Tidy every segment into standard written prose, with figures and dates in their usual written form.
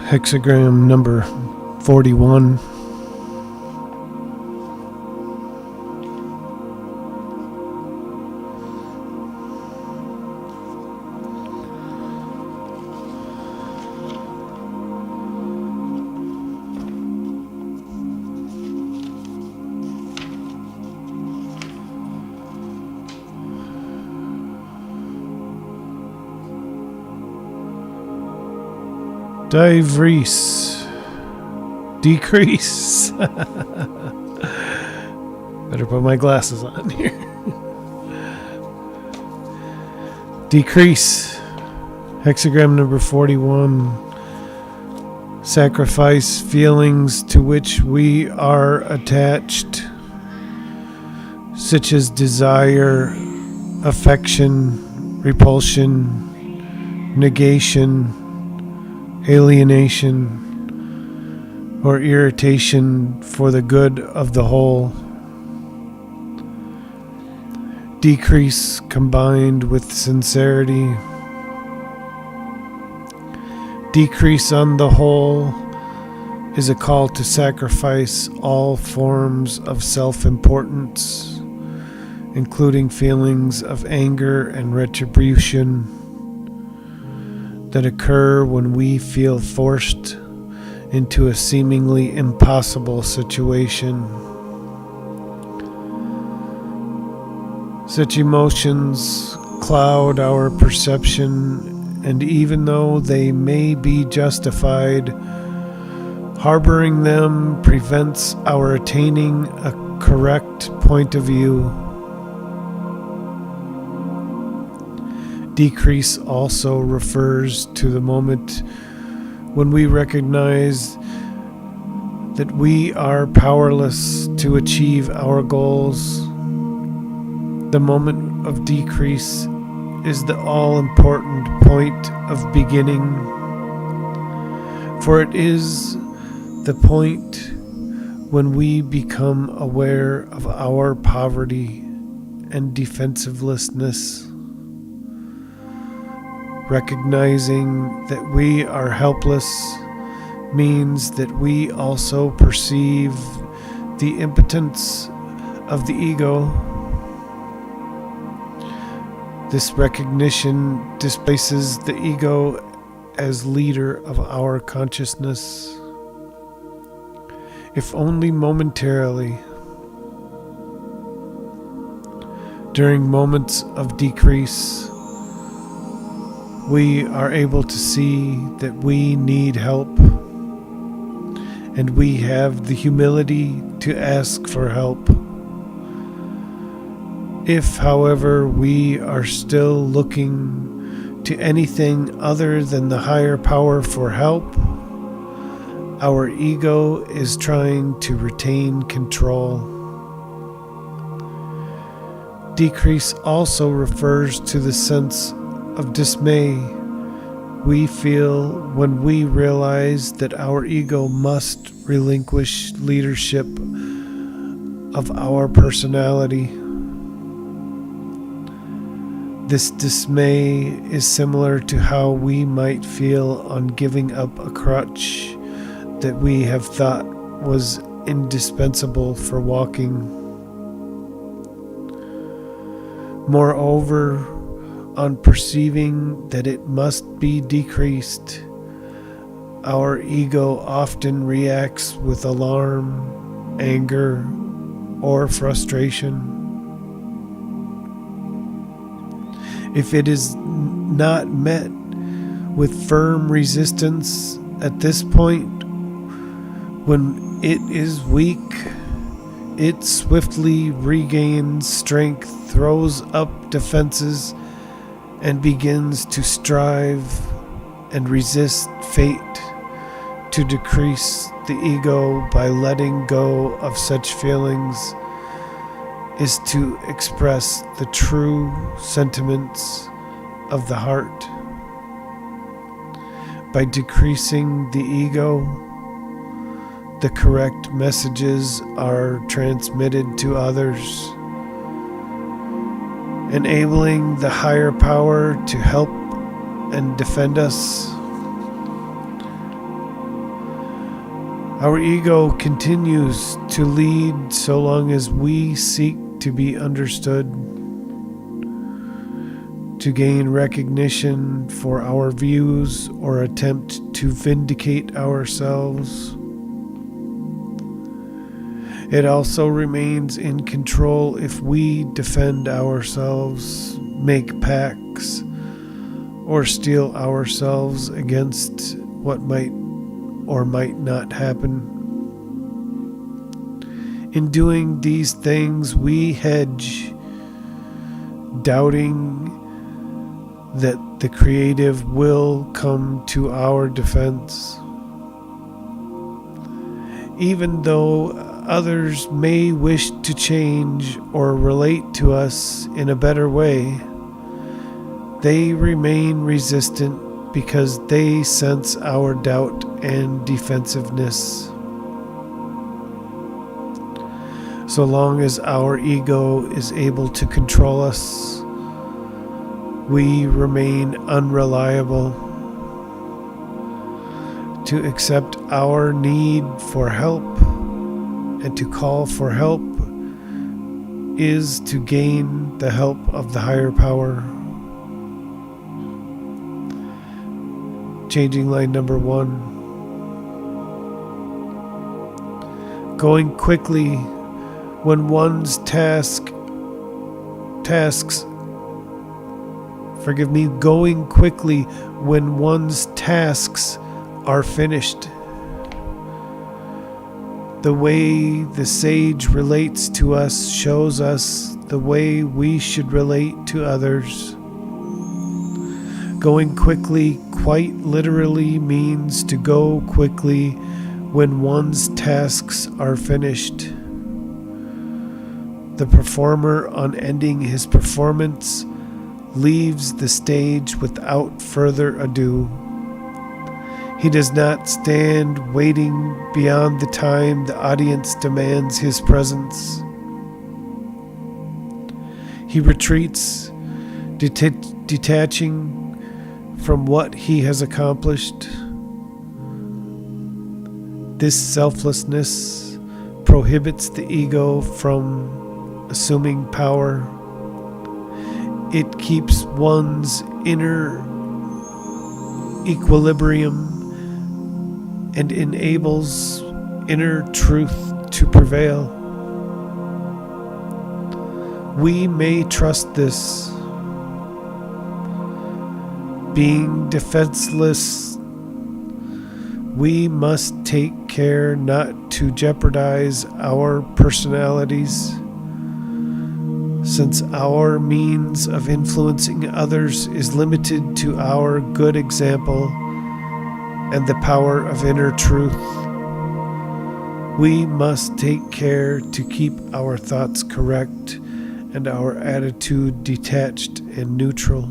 Hexagram number 41. Decrease. Better put my glasses on here. Decrease. Hexagram number 41. Sacrifice feelings to which we are attached, such as desire, affection, repulsion, negation, alienation, or irritation for the good of the whole. Decrease combined with sincerity. Decrease on the whole is a call to sacrifice all forms of self-importance, including feelings of anger and retribution that occur when we feel forced into a seemingly impossible situation. Such emotions cloud our perception, and even though they may be justified, harboring them prevents our attaining a correct point of view. Decrease also refers to the moment when we recognize that we are powerless to achieve our goals. The moment of decrease is the all-important point of beginning, for it is the point when we become aware of our poverty and defensivelessness. Recognizing that we are helpless means that we also perceive the impotence of the ego. This recognition displaces the ego as leader of our consciousness, if only momentarily. During moments of decrease, we are able to see that we need help, and we have the humility to ask for help. If, however, we are still looking to anything other than the higher power for help, our ego is trying to retain control. Decrease also refers to the sense of dismay we feel when we realize that our ego must relinquish leadership of our personality. This dismay is similar to how we might feel on giving up a crutch that we have thought was indispensable for walking. Moreover, on perceiving that it must be decreased, our ego often reacts with alarm, anger, or frustration. If it is not met with firm resistance at this point, when it is weak, it swiftly regains strength, throws up defenses, and begins to strive and resist fate to decrease the ego by letting go of such feelings is to express the true sentiments of the heart. By decreasing the ego, the correct messages are transmitted to others, enabling the higher power to help and defend us. Our ego continues to lead so long as we seek to be understood, to gain recognition for our views or attempt to vindicate ourselves. It also remains in control if we defend ourselves, make pacts, or steel ourselves against what might or might not happen. In doing these things, we hedge, doubting that the creative will come to our defense. Even though others may wish to change or relate to us in a better way, they remain resistant because they sense our doubt and defensiveness. So long as our ego is able to control us, we remain unreliable. To accept our need for help and to call for help is to gain the help of the higher power. Changing line number 1. Going quickly when one's going quickly when one's tasks are finished. The way the sage relates to us shows us the way we should relate to others. Going quickly quite literally means to go quickly when one's tasks are finished. The performer, on ending his performance, leaves the stage without further ado. He does not stand waiting beyond the time the audience demands his presence. He retreats, detaching from what he has accomplished. This selflessness prohibits the ego from assuming power. It keeps one's inner equilibrium and enables inner truth to prevail. We may trust this. Being defenseless, we must take care not to jeopardize our personalities. Since our means of influencing others is limited to our good example and the power of inner truth, we must take care to keep our thoughts correct and our attitude detached and neutral.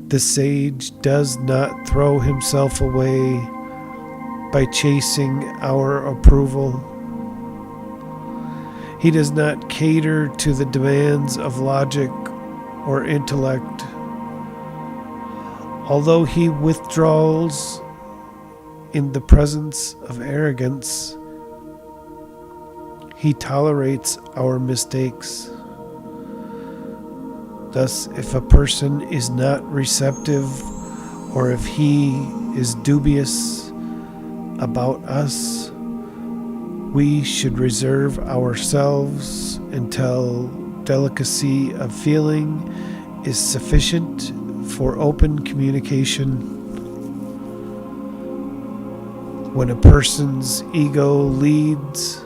The sage does not throw himself away by chasing our approval. He does not cater to the demands of logic or intellect. Although he withdraws in the presence of arrogance, he tolerates our mistakes. Thus, if a person is not receptive or if he is dubious about us, we should reserve ourselves until delicacy of feeling is sufficient for open communication. When a person's ego leads,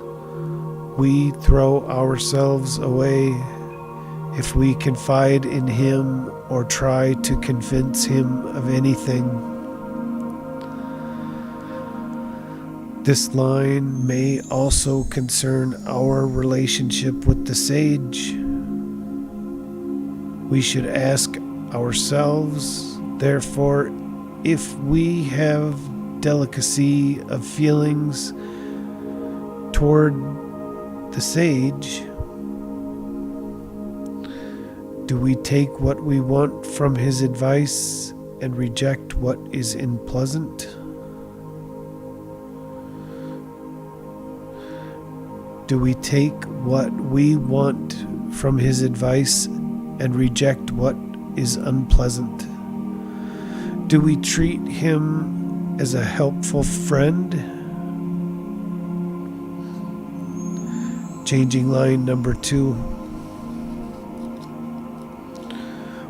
we throw ourselves away if we confide in him or try to convince him of anything. This line may also concern our relationship with the sage. We should ask ourselves, therefore, if we have delicacy of feelings toward the sage. Do we take what we want from his advice and reject what is unpleasant? Do we take what we want from his advice and reject what is unpleasant? Do we treat him as a helpful friend? Changing line number 2.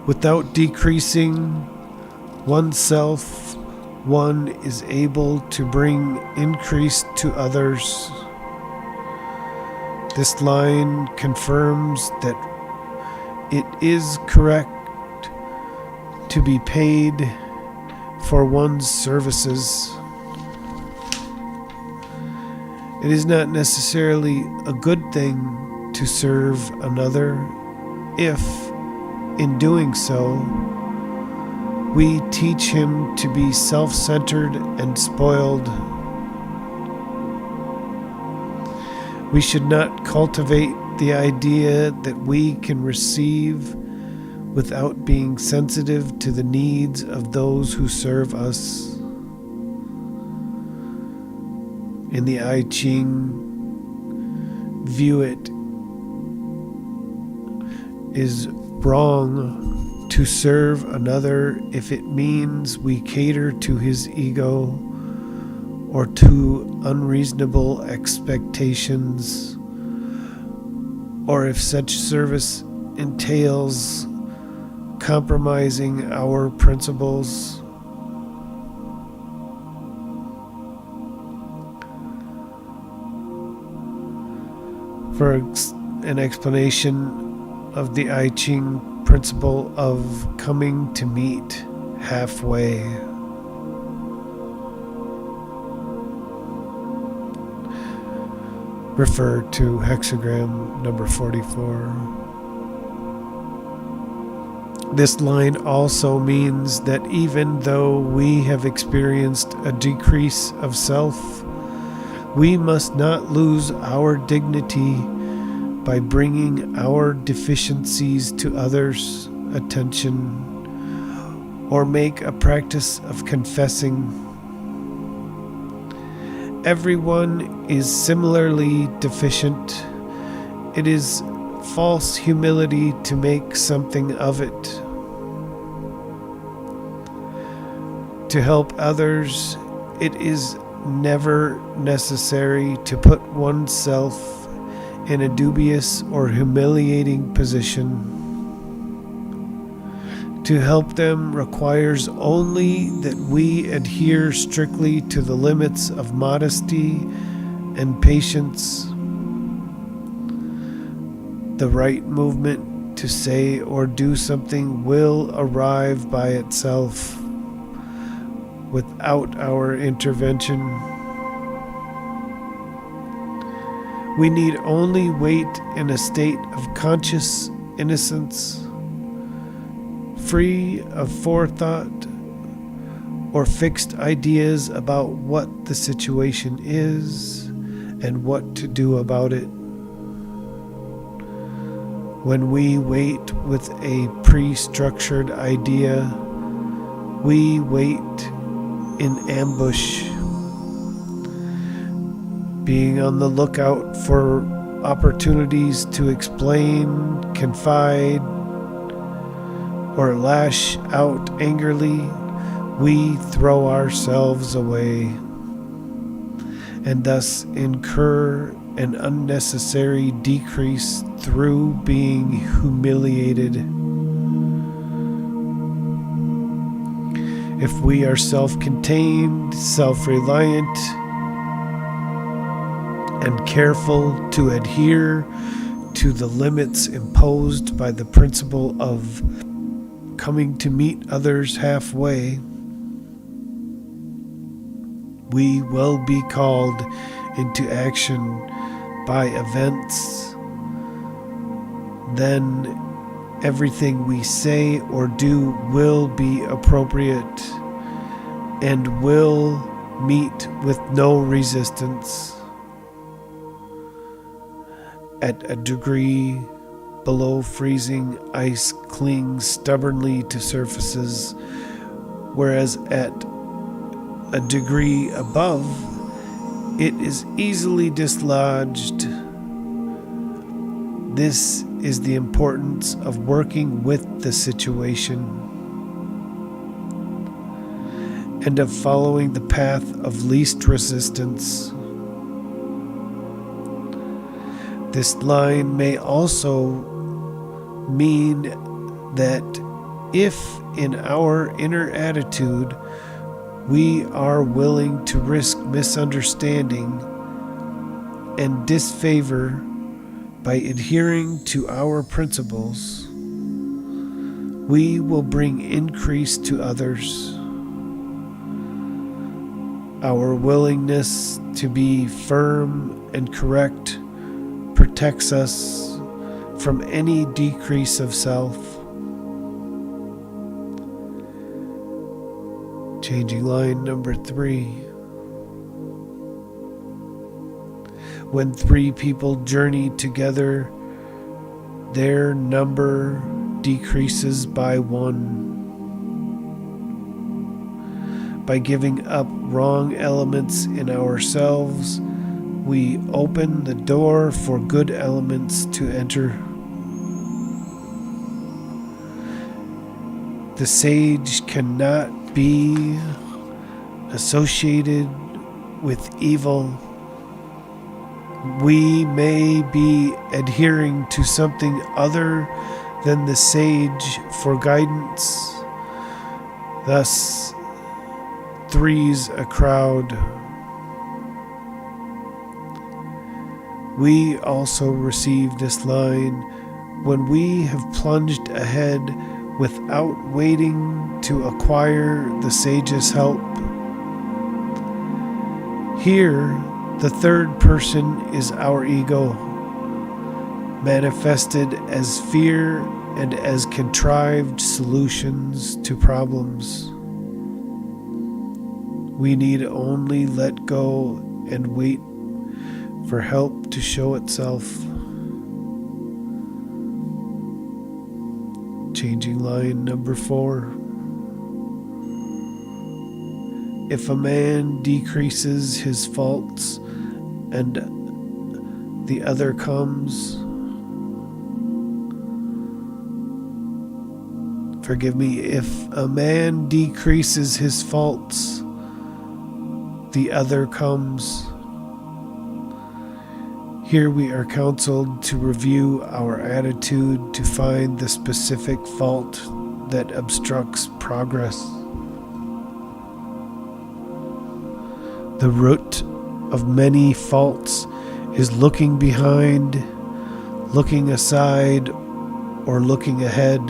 Without decreasing oneself, one is able to bring increase to others. This line confirms that it is correct to be paid for one's services. It is not necessarily a good thing to serve another if, in doing so, we teach him to be self-centered and spoiled. We should not cultivate the idea that we can receive without being sensitive to the needs of those who serve us. In the I Ching, view it is wrong to serve another if it means we cater to his ego or to unreasonable expectations, or if such service entails compromising our principles. For an explanation of the I Ching principle of coming to meet halfway, refer to Hexagram Number 44. This line also means that even though we have experienced a decrease of self, we must not lose our dignity by bringing our deficiencies to others' attention or make a practice of confessing. Everyone is similarly deficient. It is false humility to make something of it. To help others, it is never necessary to put oneself in a dubious or humiliating position. To help them requires only that we adhere strictly to the limits of modesty and patience. The right movement to say or do something will arrive by itself without our intervention. We need only wait in a state of conscious innocence, free of forethought or fixed ideas about what the situation is and what to do about it. When we wait with a pre-structured idea, we wait in ambush, being on the lookout for opportunities to explain, confide, or lash out angrily. We throw ourselves away and thus incur an unnecessary decrease through being humiliated. If we are self-contained, self-reliant, and careful to adhere to the limits imposed by the principle of coming to meet others halfway, we will be called into action by events. Then everything we say or do will be appropriate and will meet with no resistance. At a degree below freezing, ice clings stubbornly to surfaces, whereas at a degree above, it is easily dislodged. This is the importance of working with the situation and of following the path of least resistance. This line may also mean that if in our inner attitude we are willing to risk misunderstanding and disfavor by adhering to our principles, we will bring increase to others. Our willingness to be firm and correct protects us from any decrease of self. Changing line number 3. When 3 people journey together, their number decreases by 1. By giving up wrong elements in ourselves, we open the door for good elements to enter. The sage cannot be associated with evil. We may be adhering to something other than the sage for guidance. Thus, 3's a crowd. We also receive this line when we have plunged ahead without waiting to acquire the sage's help. Here, the third person is our ego, manifested as fear and as contrived solutions to problems. We need only let go and wait for help to show itself. Changing line number 4. If a man decreases his faults and the other comes, if a man decreases his faults, the other comes. Here we are counseled to review our attitude to find the specific fault that obstructs progress. The root of many faults is looking behind, looking aside, or looking ahead.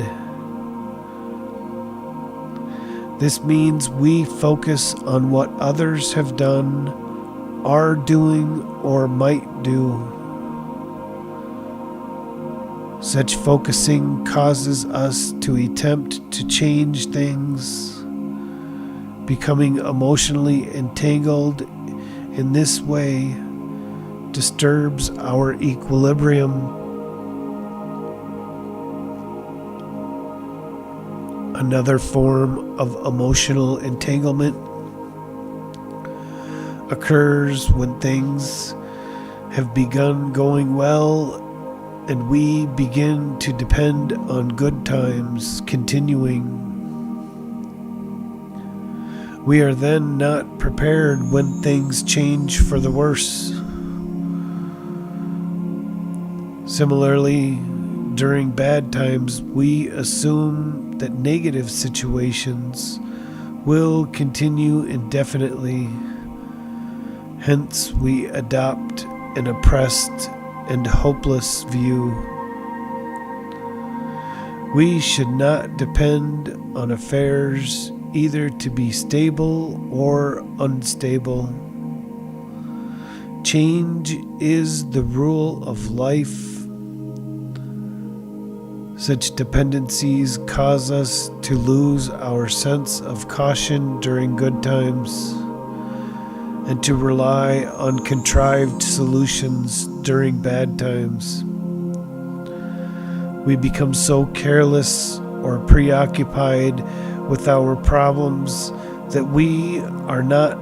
This means we focus on what others have done, are doing, or might do. Such focusing causes us to attempt to change things. Becoming emotionally entangled in this way disturbs our equilibrium. Another form of emotional entanglement occurs when things have begun going well and we begin to depend on good times continuing. We are then not prepared when things change for the worse. Similarly, during bad times, we assume that negative situations will continue indefinitely. Hence, we adopt an oppressed and hopeless view. We should not depend on affairs either to be stable or unstable. Change is the rule of life. Such dependencies cause us to lose our sense of caution during good times and to rely on contrived solutions during bad times. We become so careless or preoccupied with our problems that we are not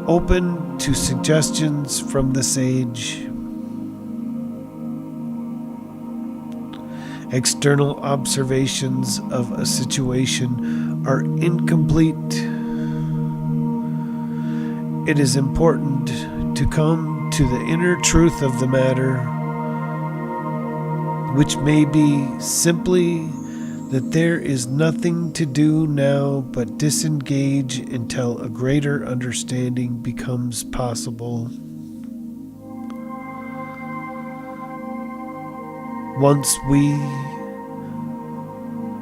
open to suggestions from the sage. External observations of a situation are incomplete. It is important to come to the inner truth of the matter, which may be simply that there is nothing to do now but disengage until a greater understanding becomes possible. Once we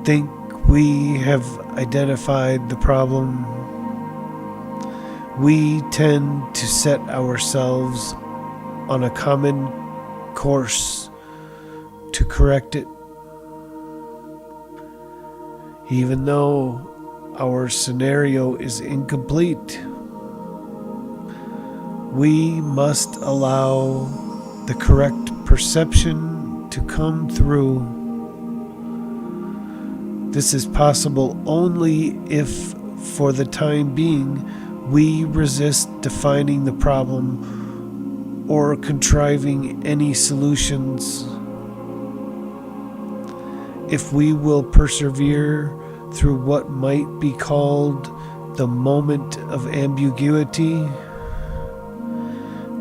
think we have identified the problem, we tend to set ourselves on a common course to correct it. Even though our scenario is incomplete, we must allow the correct perception to come through. This is possible only if, for the time being, we resist defining the problem or contriving any solutions. If we will persevere through what might be called the moment of ambiguity,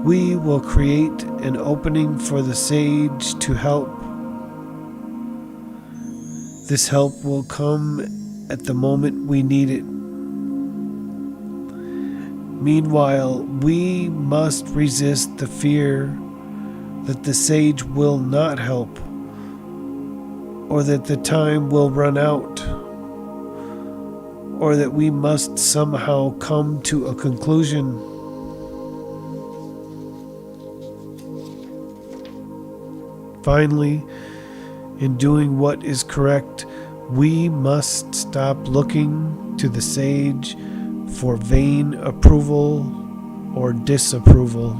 we will create an opening for the sage to help. This help will come at the moment we need it. Meanwhile, we must resist the fear that the sage will not help, or that the time will run out, or that we must somehow come to a conclusion. Finally, in doing what is correct, we must stop looking to the sage for vain approval or disapproval.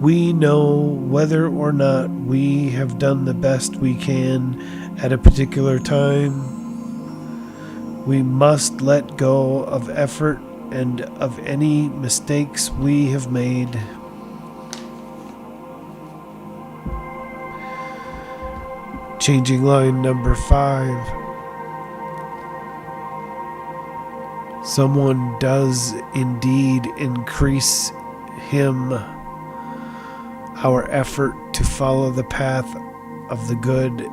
We know whether or not we have done the best we can at a particular time. We must let go of effort and of any mistakes we have made. Changing line number 5. Someone does indeed increase him. Our effort to follow the path of the good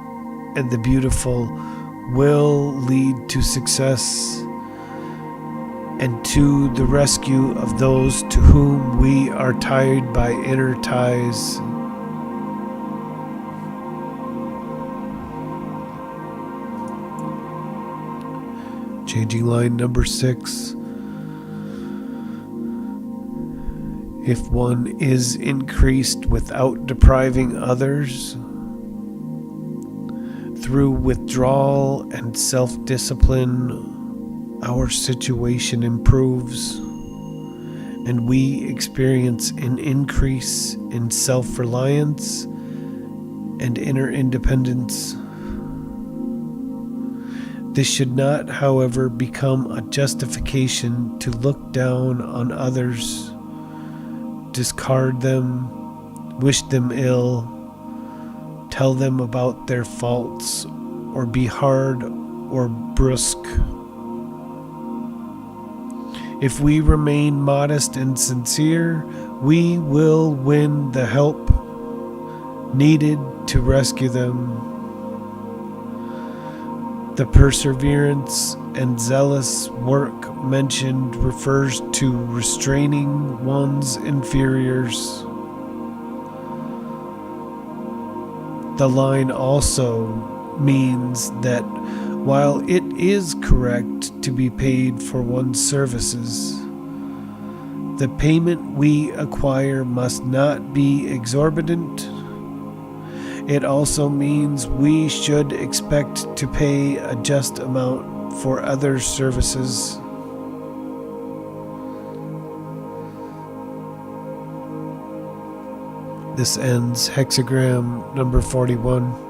and the beautiful will lead to success and to the rescue of those to whom we are tied by inner ties. Changing line number 6. If one is increased without depriving others, through withdrawal and self-discipline, our situation improves, and we experience an increase in self-reliance and inner independence. This should not, however, become a justification to look down on others, discard them, wish them ill, tell them about their faults, or be hard or brusque. If we remain modest and sincere, we will win the help needed to rescue them. The perseverance and zealous work mentioned refers to restraining one's inferiors. The line also means that while it is correct to be paid for one's services, the payment we acquire must not be exorbitant. It also means we should expect to pay a just amount for others' services. This ends hexagram number 41.